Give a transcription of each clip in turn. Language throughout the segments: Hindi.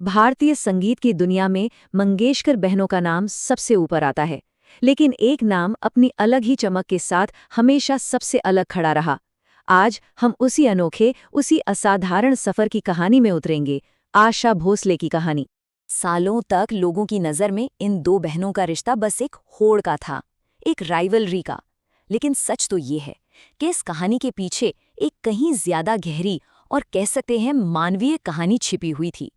भारतीय संगीत की दुनिया में मंगेशकर बहनों का नाम सबसे ऊपर आता है, लेकिन एक नाम अपनी अलग ही चमक के साथ हमेशा सबसे अलग खड़ा रहा। आज हम उसी अनोखे, उसी असाधारण सफर की कहानी में उतरेंगे, आशा भोसले की कहानी। सालों तक लोगों की नज़र में इन दो बहनों का रिश्ता बस एक होड़ का था, एक राइवलरी का। लेकिन सच तो ये है कि इस कहानी के पीछे एक कहीं ज्यादा गहरी और कह सकते हैं मानवीय कहानी छिपी हुई थी।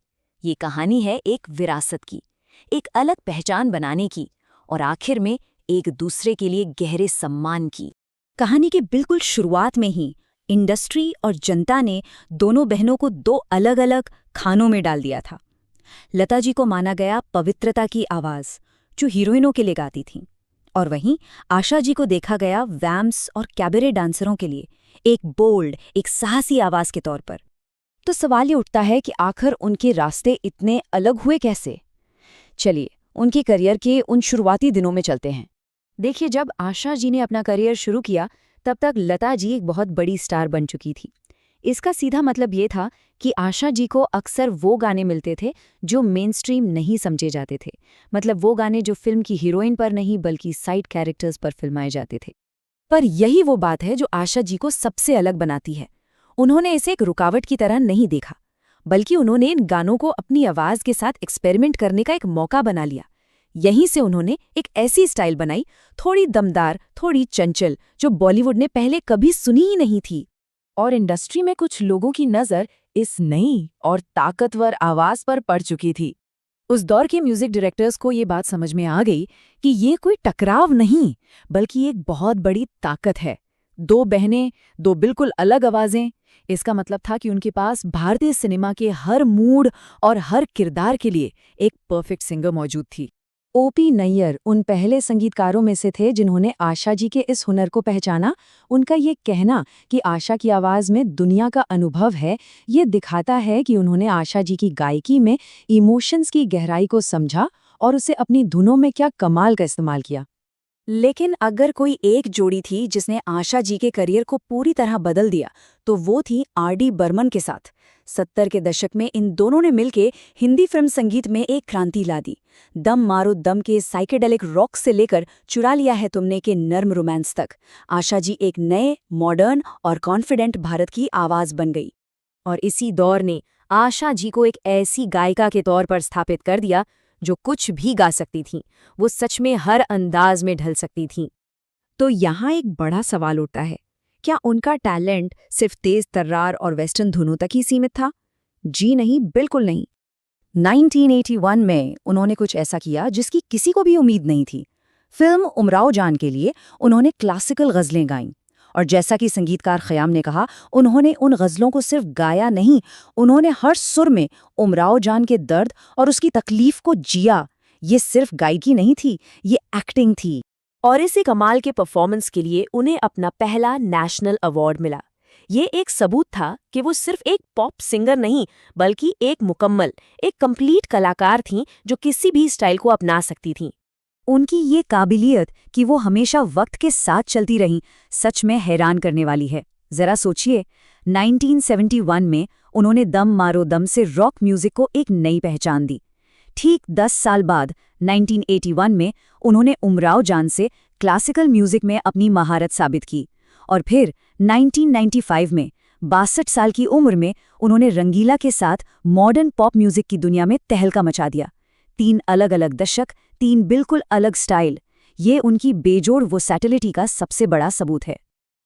ये कहानी है एक विरासत की, एक अलग पहचान बनाने की और आखिर में एक दूसरे के लिए गहरे सम्मान की। कहानी के बिल्कुल शुरुआत में ही इंडस्ट्री और जनता ने दोनों बहनों को दो अलग अलग खानों में डाल दिया था। लता जी को माना गया पवित्रता की आवाज, जो हीरोइनों के लिए गाती थीं, और वहीं आशा जी को देखा गया वैम्स और कैबरे डांसरों के लिए एक बोल्ड, एक साहसी आवाज के तौर पर। तो सवाल ये उठता है कि आखिर उनके रास्ते इतने अलग हुए कैसे? चलिए उनके करियर के उन शुरुआती दिनों में चलते हैं। देखिए, जब आशा जी ने अपना करियर शुरू किया तब तक लता जी एक बहुत बड़ी स्टार बन चुकी थी। इसका सीधा मतलब ये था कि आशा जी को अक्सर वो गाने मिलते थे जो मेन स्ट्रीम नहीं समझे जाते थे। मतलब वो गाने जो फिल्म की हीरोइन पर नहीं बल्कि साइड कैरेक्टर्स पर फिल्माए जाते थे। पर यही वो बात है जो आशा जी को सबसे अलग बनाती है। उन्होंने इसे एक रुकावट की तरह नहीं देखा, बल्कि उन्होंने इन गानों को अपनी आवाज के साथ एक्सपेरिमेंट करने का एक मौका बना लिया। यहीं से उन्होंने एक ऐसी स्टाइल बनाई, थोड़ी दमदार, थोड़ी चंचल, जो बॉलीवुड ने पहले कभी सुनी ही नहीं थी। और इंडस्ट्री में कुछ लोगों की नज़र इस नई और ताकतवर आवाज पर पड़ चुकी थी। उस दौर के म्यूजिक डायरेक्टर्स को ये बात समझ में आ गई कि ये कोई टकराव नहीं, बल्कि एक बहुत बड़ी ताकत है। दो बहनें, दो बिल्कुल अलग आवाजें। इसका मतलब था कि उनके पास भारतीय सिनेमा के हर मूड और हर किरदार के लिए एक परफेक्ट सिंगर मौजूद थी। ओपी नैयर उन पहले संगीतकारों में से थे जिन्होंने आशा जी के इस हुनर को पहचाना। उनका ये कहना कि आशा की आवाज़ में दुनिया का अनुभव है, ये दिखाता है कि उन्होंने आशा जी की गायकी में इमोशंस की गहराई को समझा और उसे अपनी धुनों में क्या कमाल का इस्तेमाल किया। लेकिन अगर कोई एक जोड़ी थी जिसने आशा जी के करियर को पूरी तरह बदल दिया, तो वो थी आर.डी. बर्मन के साथ। 70 के दशक में इन दोनों ने मिलके हिंदी फिल्म संगीत में एक क्रांति ला दी। दम मारो दम के साइकेडेलिक रॉक से लेकर चुरा लिया है तुमने के नर्म रोमांस तक, आशा जी एक नए, मॉडर्न और कॉन्फिडेंट भारत की आवाज बन गई। और इसी दौर ने आशा जी को एक ऐसी गायिका के तौर पर स्थापित कर दिया जो कुछ भी गा सकती थीं। वो सच में हर अंदाज में ढल सकती थीं। तो यहाँ एक बड़ा सवाल उठता है, क्या उनका टैलेंट सिर्फ तेज तर्रार और वेस्टर्न धुनों तक ही सीमित था? जी नहीं, बिल्कुल नहीं। 1981 में उन्होंने कुछ ऐसा किया जिसकी किसी को भी उम्मीद नहीं थी। फिल्म उमराव जान के लिए उन्होंने क्लासिकल गज़लें गाईं। और जैसा कि संगीतकार ख़याम ने कहा, उन्होंने उन गज़लों को सिर्फ गाया नहीं, उन्होंने हर सुर में उमराव जान के दर्द और उसकी तकलीफ को जिया। ये सिर्फ गायकी नहीं थी, ये एक्टिंग थी। और इसी कमाल के परफॉर्मेंस के लिए उन्हें अपना पहला नेशनल अवार्ड मिला। ये एक सबूत था कि वो सिर्फ एक पॉप सिंगर नहीं, बल्कि एक मुकम्मल, एक कंप्लीट कलाकार थीं जो किसी भी स्टाइल को अपना सकती थीं। उनकी ये काबिलियत कि वो हमेशा वक्त के साथ चलती रहीं, सच में हैरान करने वाली है। जरा सोचिए, 1971 में उन्होंने दम मारो दम से रॉक म्यूजिक को एक नई पहचान दी। ठीक 10 साल बाद 1981 में उन्होंने उमराव जान से क्लासिकल म्यूजिक में अपनी महारत साबित की। और फिर 1995 में 62 साल की उम्र में उन्होंने रंगीला के साथ मॉडर्न पॉप म्यूजिक की दुनिया में तहलका मचा दिया। 3 अलग अलग दशक, 3 बिल्कुल अलग स्टाइल, ये उनकी बेजोड़ वर्सैटिलिटी का सबसे बड़ा सबूत है।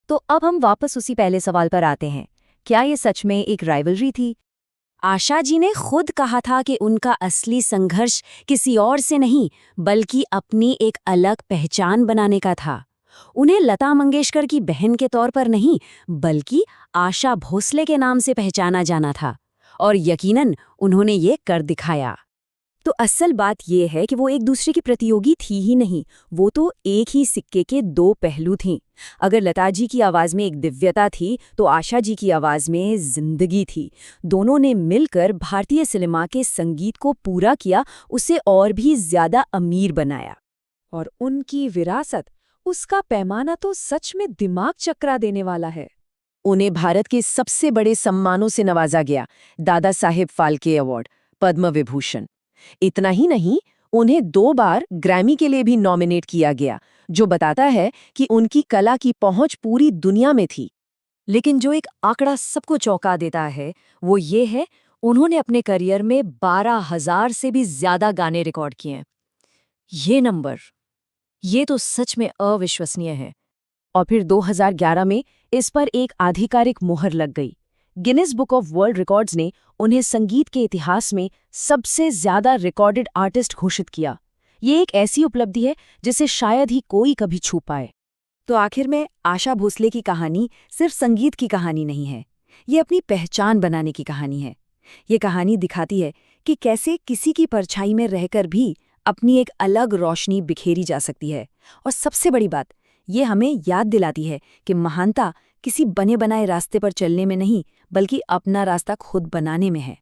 तो अब हम वापस उसी पहले सवाल पर आते हैं, क्या ये सच में एक राइवलरी थी? आशा जी ने खुद कहा था कि उनका असली संघर्ष किसी और से नहीं, बल्कि अपनी एक अलग पहचान बनाने का था। उन्हें लता मंगेशकर की बहन के तौर पर नहीं, बल्कि आशा भोसले के नाम से पहचाना जाना था। और यकीनन उन्होंने ये कर दिखाया। तो असल बात यह है कि वो एक दूसरे की प्रतियोगी थी ही नहीं, वो तो एक ही सिक्के के दो पहलू थीं। अगर लता जी की आवाज़ में एक दिव्यता थी, तो आशा जी की आवाज़ में जिंदगी थी। दोनों ने मिलकर भारतीय सिनेमा के संगीत को पूरा किया, उसे और भी ज़्यादा अमीर बनाया। और उनकी विरासत, उसका पैमाना तो सच में दिमाग चकरा देने वाला है। उन्हें भारत के सबसे बड़े सम्मानों से नवाजा गया, दादा साहेब फाल्के अवार्ड, पद्म विभूषण। इतना ही नहीं, उन्हें 2 बार ग्रैमी के लिए भी नॉमिनेट किया गया, जो बताता है कि उनकी कला की पहुंच पूरी दुनिया में थी। लेकिन जो एक आंकड़ा सबको चौंका देता है वो ये है, उन्होंने अपने करियर में 12,000 से भी ज्यादा गाने रिकॉर्ड किए हैं। ये नंबर, ये तो सच में अविश्वसनीय है। और फिर 2011 में इस पर एक आधिकारिक मुहर लग गई। Guinness book of world records ने उन्हें संगीत के इतिहास में सबसे ज्यादा रिकॉर्डेड आर्टिस्ट घोषित किया। ये एक ऐसी उपलब्धि है जिसे शायद ही कोई कभी छू पाए। तो आखिर में आशा भोसले की कहानी सिर्फ संगीत की कहानी नहीं है, ये अपनी पहचान बनाने की कहानी है। ये कहानी दिखाती है कि कैसे किसी की परछाई में रहकर भी अपनी एक अलग रोशनी बिखेरी जा सकती है। और सबसे बड़ी बात, ये हमें याद दिलाती है कि महानता किसी बने बनाए रास्ते पर चलने में नहीं, बल्कि अपना रास्ता खुद बनाने में है।